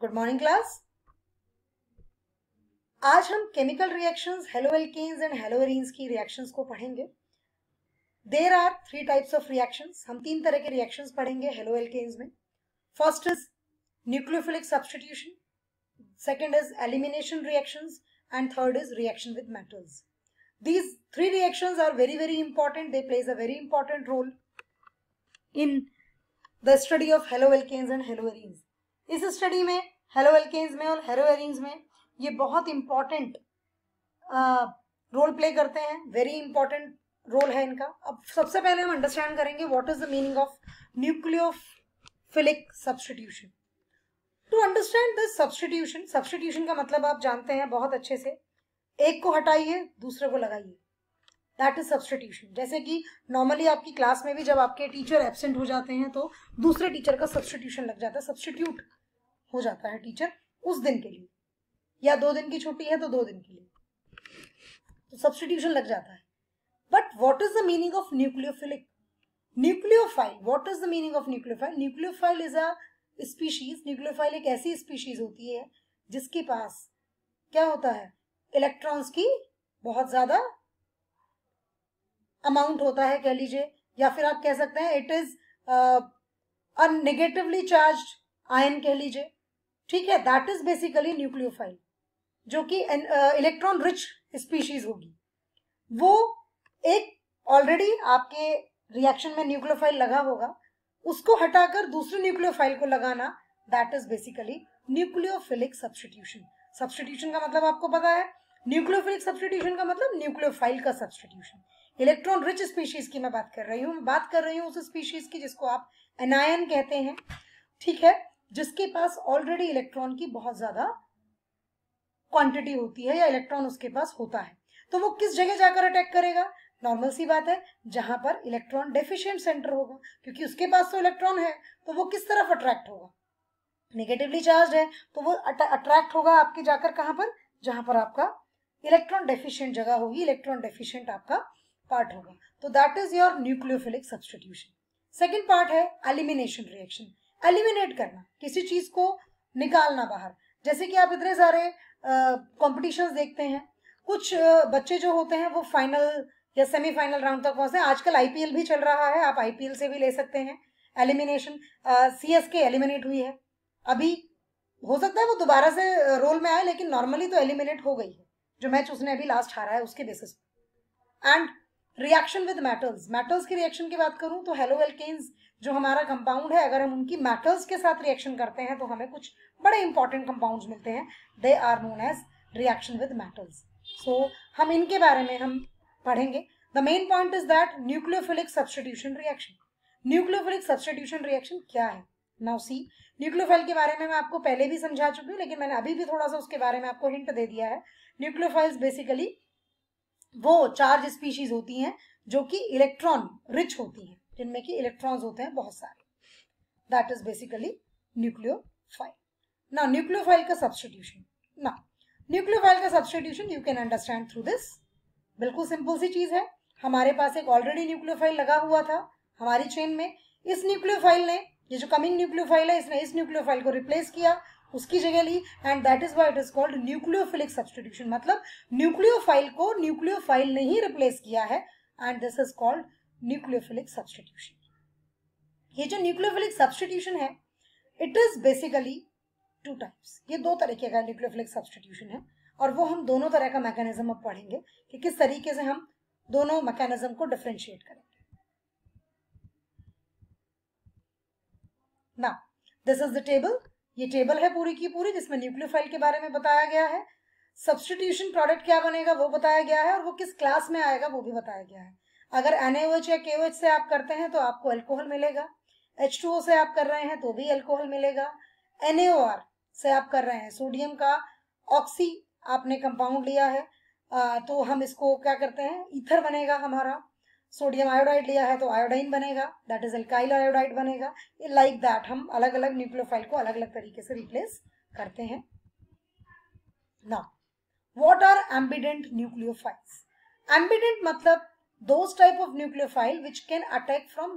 Good morning class. आज हम chemical reactions haloalkanes and haloarenes की रिएक्शंस को पढ़ेंगे। There are three types of reactions. हम तीन तरह के रिएक्शंस पढ़ेंगे हेलोएल्केन्स में। First is nucleophilic substitution, second is elimination reactions and third is reaction with metals. These three reactions are very important. They plays a very important role in the study of haloalkanes and haloarenes. इस study में haloalkanes में और haloarenes में ये बहुत important role play करते हैं. Very important role है इनका. अब सबसे पहले हम अंडरस्टैंड करेंगे what is the meaning of nucleophilic substitution. To understand this substitution, substitution का मतलब आप जानते हैं बहुत अच्छे से. एक को हटाइए, दूसरे को लगाइए, दैट इज सब्स्टिट्यूशन. जैसे कि नॉर्मली आपकी क्लास में भी जब आपके टीचर एब्सेंट हो जाते हैं तो दूसरे टीचर का सब्स्टिट्यूशन लग जाता है, सब्स्टिट्यूट हो जाता है टीचर उस दिन के लिए, या 2 दिन की छुट्टी है तो 2 दिन के लिए, तो सब्स्टिट्यूशन लग जाता है. But what is the meaning of nucleophilic? Nucleophile, what is the meaning of nucleophile? Nucleophile is a species. Nucleophile एक ऐसी स्पीशीज होती है जिसके पास क्या होता है, इलेक्ट्रॉन्स की बहुत ज्यादा अमाउंट होता है कह लीजिए, या फिर आप कह सकते हैं it is a negatively charged ion कह लीजिए. ठीक है, दैट इज बेसिकली न्यूक्लियोफाइल, जो कि इलेक्ट्रॉन रिच स्पीशीज होगी. वो एक ऑलरेडी आपके रिएक्शन में न्यूक्लियोफाइल लगा होगा, उसको हटाकर दूसरे न्यूक्लियोफाइल को लगाना, that is basically nucleophilic substitution. Substitution का मतलब आपको पता है, न्यूक्लियोफिलिक सब्स्टिट्यूशन का मतलब न्यूक्लियोफाइल का सब्स्टिट्यूशन. इलेक्ट्रॉन रिच स्पीशीज की मैं बात कर रही हूँ. बात कर रही हूँ उस स्पीशीज की जिसको आप एनायन कहते हैं. ठीक है, जिसके पास ऑलरेडी इलेक्ट्रॉन की बहुत ज्यादा क्वांटिटी होती है या इलेक्ट्रॉन उसके पास होता है. तो वो किस जगह जाकर अटैक करेगा? नॉर्मल सी बात है, जहां पर इलेक्ट्रॉन डेफिशिएंट सेंटर होगा, क्योंकि उसके पास तो इलेक्ट्रॉन है, तो वो किस तरफ अट्रैक्ट होगा? नेगेटिवली चार्ज है, तो वो अट्रैक्ट होगा आपके जाकर कहां पर? जहां पर आपका इलेक्ट्रॉन डेफिशिएंट जगह होगी, इलेक्ट्रॉन डेफिशिएंट आपका पार्ट होगा. तो that is your nucleophilic substitution. Second part है एलिमिनेशन रिएक्शन. एलिमिनेट करना, किसी चीज को निकालना बाहर. जैसे कि आप इतने सारे कॉम्पिटिशंस देखते हैं, कुछ बच्चे जो होते हैं वो फाइनल या सेमीफाइनल राउंड तक पहुंचते हैं. आजकल आईपीएल भी चल रहा है, आप आईपीएल से भी ले सकते हैं एलिमिनेशन. सीएसके एलिमिनेट हुई है, अभी हो सकता है वो दोबारा से रोल में आए, लेकिन नॉर्मली तो एलिमिनेट हो गई है. जो मैच उसने अभी लास्ट हारा है उसके बेसिस पे. And reaction with metals, metals की रिएक्शन की बात करूं तो हेलोएल्केन्स जो हमारा कंपाउंड है, अगर हम उनकी मेटल्स के साथ रिएक्शन करते हैं तो हमें कुछ बड़े इंपॉर्टेंट कंपाउंड्स मिलते हैं. They are known as reaction with metals. So हम इनके बारे में हम पढ़ेंगे. The main point is that nucleophilic substitution reaction. Nucleophilic substitution reaction क्या है? नाउ सी, न्यूक्लियोफाइल के बारे में मैं आपको पहले भी समझा चुकी हूँ, लेकिन मैंने अभी भी थोड़ा सा उसके बारे में आपको हिंट दे दिया है. न्यूक्लियोफाइल्स बेसिकली वो चार्ज स्पीशीज होती हैं जो कि इलेक्ट्रॉन रिच होती हैं, जिनमें कि इलेक्ट्रॉन्स होते हैं बहुत सारे. That is basically nucleophile. Now nucleophile का सब्स्टिट्यूशन. नाउ न्यूक्लियोफाइल का substitution you can understand through this. बिल्कुल सिंपल सी चीज है. हमारे पास एक ऑलरेडी न्यूक्लियोफाइल लगा हुआ था हमारी चेन में. इस न्यूक्लियोफाइल ने, ये जो कमिंग न्यूक्लियोफाइल है, इसने इस न्यूक्लियोफाइल को रिप्लेस किया, उसकी जगह ली, and that is why it is called nucleophilic substitution. मतलब न्यूक्लियोफाइल को न्यूक्लियोफाइल ने ही रिप्लेस किया है, and this is called nucleophilic substitution. ये जो न्यूक्लियोफिलिक सब्स्टिट्यूशन है, इट इज बेसिकली 2 टाइप्स. ये 2 तरीके का न्यूक्लियोफिलिक सब्स्टिट्यूशन है, और वो हम दोनों तरह का मैकेनिज्म अब पढ़ेंगे कि किस तरीके से हम दोनों मैकेनिज्म को डिफरेंशिएट करेंगे. ना, दिस इज द टेबल. ये टेबल है पूरी की पूरी जिसमें न्यूक्लियोफाइल के बारे में बताया गया है, सब्स्टिट्यूशन प्रोडक्ट क्या बनेगा वो बताया गया है, और वो किस क्लास में आएगा वो भी बताया गया है. अगर NaOH या KOH से आप करते हैं तो आपको अल्कोहल मिलेगा. H2O से आप कर रहे हैं तो भी अल्कोहल मिलेगा. NaOR से आप कर रहे हैं, सोडियम का ऑक्सी आपने कंपाउंड लिया है, तो हम इसको क्या करते हैं, ईथर बनेगा हमारा. सोडियम आयोडाइड लिया है तो आयोडाइन बनेगा, दैट इज अल्काइल आयोडाइड बनेगा. लाइक दैट हम अलग अलग न्यूक्लियोफाइल को अलग अलग तरीके से रिप्लेस करते हैं. Now what are ambident nucleophiles? Ambident मतलब those type of nucleophile which can attack from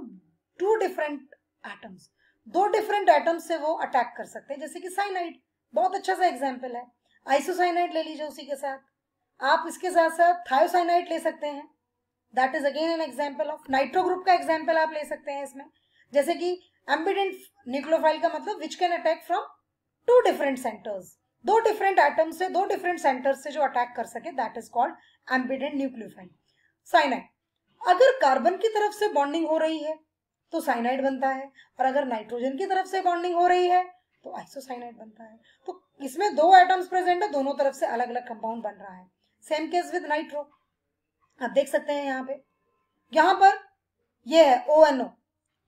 2 different atoms. 2 different atoms से वो अटैक कर सकते हैं, जैसे कि साइनाइड. बहुत अच्छा सा एग्जाम्पल है। आइसोसाइनाइड ले लीजिए उसी के साथ, आप इसके साथ साथ थायोसाइनाइड ले सकते हैं, that is again an example of nitro group का एग्जाम्पल आप ले सकते हैं इसमें। जैसे कि एम्बिडेंट न्यूक्लियोफाइल का मतलब which can attack from two different centres, दो डिफरेंट एटम से, दो डिफरेंट सेंटर्स से जो अटैक कर सके, that is called ambident nucleophile. Cyanide, अगर कार्बन की तरफ से बॉन्डिंग हो रही है तो साइनाइड बनता है, और अगर नाइट्रोजन की तरफ से बॉन्डिंग हो रही है तो आइसोसाइनाइड बनता है। तो इसमें दो एटम्स प्रेजेंट है, दोनों तरफ से अलग अलग कंपाउंड बन रहा है। सेम केस विद नाइट्रो, आप देख सकते हैं यहाँ पर ये है ONO,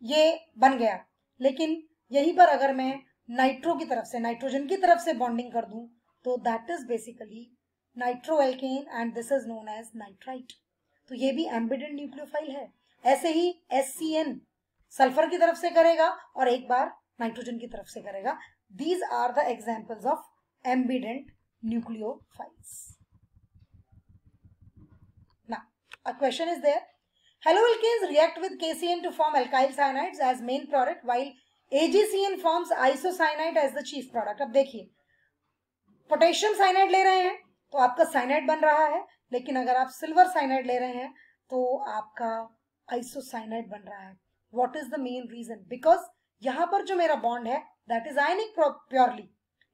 ये बन गया, लेकिन यहीं पर अगर मैं नाइट्रो की तरफ से, नाइट्रोजन की तरफ से बॉन्डिंग कर दूं तो that is basically nitro alkane and this is known as nitrite. तो ये भी एम्बिडेंट न्यूक्लियोफाइल है। ऐसे ही SCN सल्फर की तरफ से करेगा और एक बार नाइट्रोजन की तरफ से करेगा। These are the examples of ambident nucleophiles. Now, a question is there. Haloalkanes react with KCN to form alkyl cyanides as main product, while AgCN forms isocyanide as the chief product. अब देखिए, potassium cyanide ले रहे हैं तो आपका cyanide बन रहा है, लेकिन अगर आप सिल्वर साइनाइड ले रहे हैं तो आपका आइसोसाइनाइड बन रहा है। What is the main reason? Because यहाँ पर जो मेरा बॉन्ड है दैट इज आयनिक प्योरली,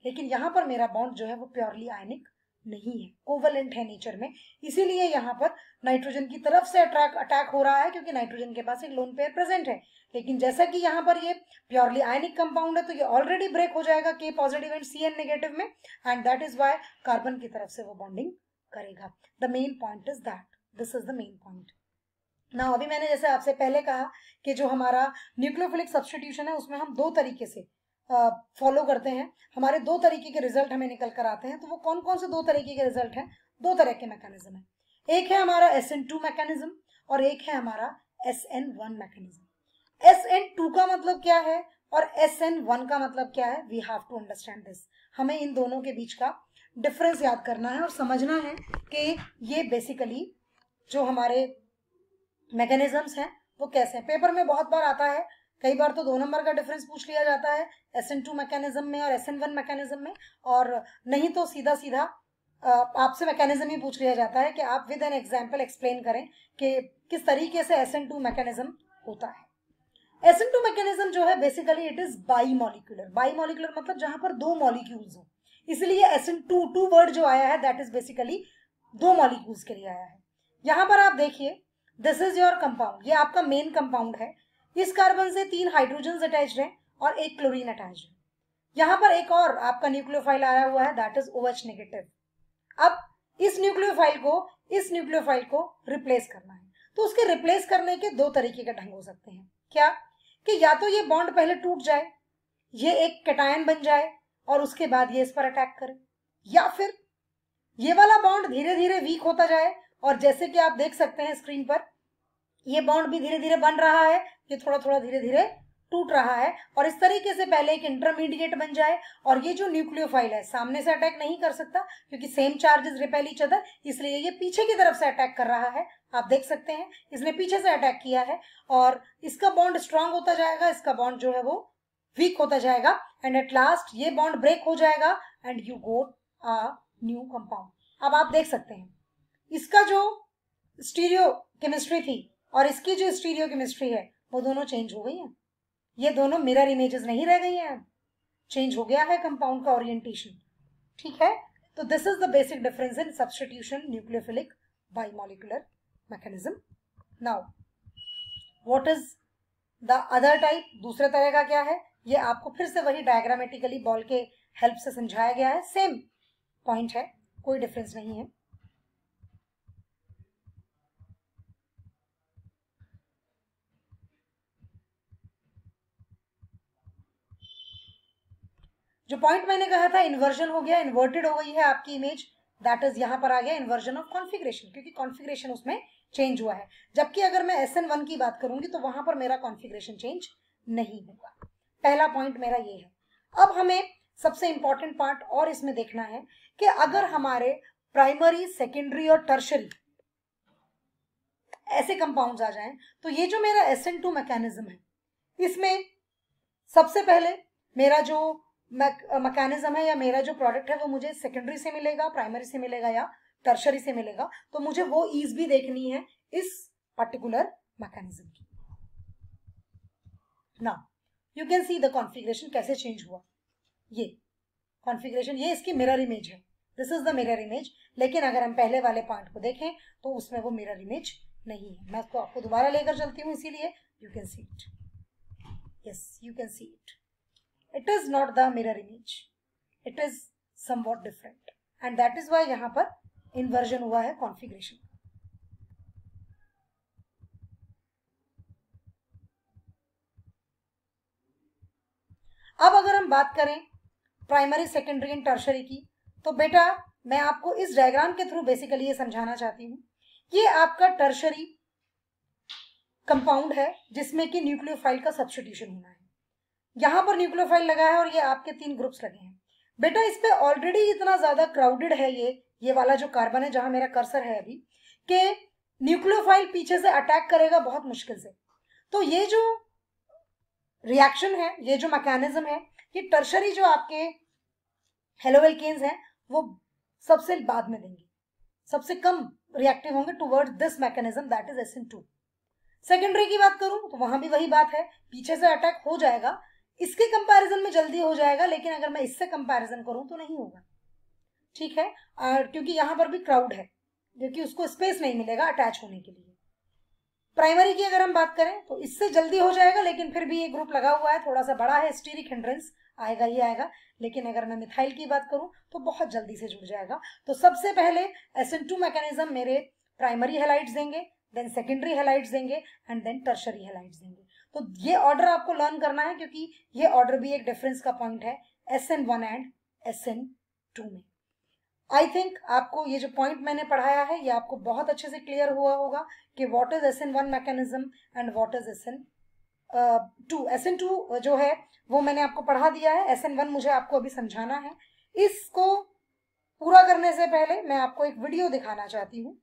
लेकिन यहाँ पर मेरा बॉन्ड जो है वो प्योरली आयनिक नहीं है, कोवलेंट है नेचर में। इसीलिए यहाँ पर नाइट्रोजन की तरफ से अटैक हो रहा है, क्योंकि नाइट्रोजन के पास एक लोन पेयर प्रेजेंट है। लेकिन जैसा कि यहाँ पर ये प्योरली आयनिक कंपाउंड है तो ये ऑलरेडी ब्रेक हो जाएगा K positive and CN negative में, and that is why carbon की तरफ से वो बॉन्डिंग करेगा। The main point is that, this is the main point. ना अभी मैंने जैसे आपसे पहले कहा कि जो हमारा न्यूक्लियोफिलिक सब्स्टिट्यूशन है उसमें हम दो तरीके से फॉलो करते हैं, हमारे दो तरीके के रिजल्ट हमें निकल कर आते हैं। तो वो कौन कौन से दो तरीके के रिजल्ट हैं? दो तरह के मैकेनिज्म है, एक है हमारा SN2 मैकेनिज्म और एक है हमारा SN1 मैकेनिज्म। SN2 का मतलब क्या है और SN1 का मतलब क्या है? We have to understand this. हमें इन दोनों के बीच का डिफरेंस याद करना है और समझना है कि ये बेसिकली जो हमारे मैकेनिज्म्स हैं वो कैसे हैं। पेपर में बहुत बार आता है, कई बार तो 2 नंबर का डिफरेंस पूछ लिया जाता है SN2 मैकेनिज्म में और SN1 मैकेनिज्म में, और नहीं तो सीधा सीधा आपसे मैकेनिज्म ही पूछ लिया जाता है कि आप विद एन एग्जांपल एक्सप्लेन करें कि किस तरीके से SN2 मैकेनिज्म होता है। SN2 मैकेनिज्म जो है basically it is by molecular. By molecular मतलब जहां पर दो मॉलिक्यूल्स हो, इसलिए SN2 वर्ड जो आया है दैट इज बेसिकली दो मॉलिक्यूल्स के लिए आया है। यहां पर आप देखिए, दिस इज योर कंपाउंड, ये आपका मेन कंपाउंड है। इस कार्बन से 3 हाइड्रोजन अटैच्ड हैं और एक क्लोरीन अटैच्ड है। यहां पर एक और आपका न्यूक्लियोफाइल आया हुआ है दैट इज OH नेगेटिव। अब इस न्यूक्लियोफाइल को रिप्लेस करना है, तो उसके रिप्लेस करने के दो तरीके के ढंग हो सकते हैं। क्या कि या तो ये बॉन्ड पहले टूट जाए, ये एक कैटायन बन जाए और उसके बाद ये इस पर अटैक करे, या फिर ये वाला बॉन्ड धीरे धीरे वीक होता जाए और जैसे कि आप देख सकते हैं स्क्रीन पर, ये बॉन्ड भी धीरे धीरे बन रहा है, ये थोड़ा थोड़ा धीरे धीरे टूट रहा है, और इस तरीके से पहले एक इंटरमीडिएट बन जाए और ये जो न्यूक्लियोफाइल है सामने से अटैक नहीं कर सकता क्योंकि same charges repel each other, इसलिए ये पीछे की तरफ से अटैक कर रहा है। आप देख सकते हैं इसने पीछे से अटैक किया है और इसका बॉन्ड स्ट्रांग होता जाएगा, इसका बॉन्ड जो है वो वीक होता जाएगा, एंड एट लास्ट ये बॉन्ड ब्रेक हो जाएगा and you got a new compound. अब आप देख सकते हैं इसका जो स्टीरियो केमिस्ट्री थी और इसकी जो स्टीरियो केमिस्ट्री है वो दोनों चेंज हो गई हैं। ये दोनों मिरर इमेजेस नहीं रह गई हैं, चेंज हो गया है कंपाउंड का ओरिएंटेशन। ठीक है, तो this is the basic difference in substitution nucleophilic bimolecular mechanism. Now what is the other type? दूसरे तरह का क्या है? ये आपको फिर से वही डायग्रामेटिकली बॉल के हेल्प से समझाया गया है, सेम पॉइंट है, कोई डिफरेंस नहीं है। जो पॉइंट मैंने कहा था इन्वर्जन हो गया, इन्वर्टेड हो गई है आपकी इमेज, दैट इज यहां पर आ गया इन्वर्जन ऑफ कॉन्फिगरेशन, क्योंकि कॉन्फिगरेशन उसमें चेंज हुआ है। जबकि अगर मैं SN1 की बात करूंगी तो वहां पर मेरा कॉन्फिगरेशन चेंज नहीं होगा। पहला पॉइंट मेरा ये है। अब हमें सबसे इंपॉर्टेंट पार्ट और इसमें देखना है कि अगर हमारे प्राइमरी, सेकेंडरी और टर्शरी ऐसे कंपाउंड्स आ जाएं तो ये जो मेरा SN2 मैकेनिज्म है इसमें सबसे पहले मेरा जो मैकेनिज्म है या मेरा जो प्रोडक्ट है वो मुझे सेकेंडरी से मिलेगा, प्राइमरी से मिलेगा या टर्शरी से मिलेगा, तो मुझे वो ईज भी देखनी है इस पर्टिकुलर मैकेनिज्म की। Now you can see the configuration कैसे चेंज हुआ। ये कॉन्फ़िगरेशन, ये इसकी मिरर इमेज है, this is the mirror image. लेकिन अगर हम पहले वाले पॉइंट को देखें तो उसमें वो मिरर इमेज नहीं है। मैं उसको आपको दोबारा लेकर चलती हूँ, इसीलिए you can see it, yes you can see it, it is not the mirror image, it is somewhat different, and that is why यहाँ पर इन्वर्जन हुआ है कॉन्फ़िगरेशन। अब अगर हम बात करें प्राइमरी, सेकेंडरी एंड टर्शरी की, तो बेटा मैं आपको इस डायग्राम के थ्रू बेसिकली ये समझाना चाहती हूँ। ये आपका टर्शरी कंपाउंड है जिसमें कि न्यूक्लियोफाइल का सब्स्टिट्यूशन होना है। यहाँ पर न्यूक्लियोफाइल लगा है और ये आपके 3 ग्रुप्स लगे हैं। बेटा इस पे ऑलरेडी इतना ज्यादा क्राउडेड है ये वाला जो कार्बन है जहां मेरा कर्सर है अभी, कि न्यूक्लियोफाइल पीछे से अटैक करेगा बहुत मुश्किल से। तो ये जो रिएक्शन है, ये जो मैकेनिज्म है, ये टर्शरी जो आपके हेलोएल्केन्स हैं वो सबसे बाद में देंगे, सबसे कम रिएक्टिव होंगे towards this mechanism, that is SN2। Secondary की बात करूं तो वहां भी वही बात है, पीछे से अटैक हो जाएगा, इसके कंपैरिजन में जल्दी हो जाएगा, लेकिन अगर मैं इससे कंपैरिजन करूं तो नहीं होगा, ठीक है, क्योंकि यहां पर भी क्राउड है, क्योंकि उसको स्पेस नहीं मिलेगा अटैच होने के लिए। प्राइमरी की अगर हम बात करें तो इससे जल्दी हो जाएगा, लेकिन फिर भी ये ग्रुप लगा हुआ है, थोड़ा सा बड़ा है, स्टीरिक हिंड्रेंस आएगा ही आएगा। लेकिन अगर मैं मिथाइल की बात करूं तो बहुत जल्दी से जुड़ जाएगा। तो सबसे पहले SN2 मैकेनिज्म मेरे प्राइमरी हेलाइड्स देंगे, देन सेकेंडरी हेलाइड्स देंगे, एंड देन टर्शरी हेलाइड्स देंगे। तो ये ऑर्डर आपको लर्न करना है, क्योंकि ये ऑर्डर भी एक डिफरेंस का पॉइंट है SN1 एंड SN2 में। आई थिंक आपको ये जो पॉइंट मैंने पढ़ाया है ये आपको बहुत अच्छे से क्लियर हुआ होगा कि what is SN1 mechanism and what is SN2। SN2 जो है वो मैंने आपको पढ़ा दिया है, SN1 मुझे आपको अभी समझाना है। इसको पूरा करने से पहले मैं आपको एक वीडियो दिखाना चाहती हूँ।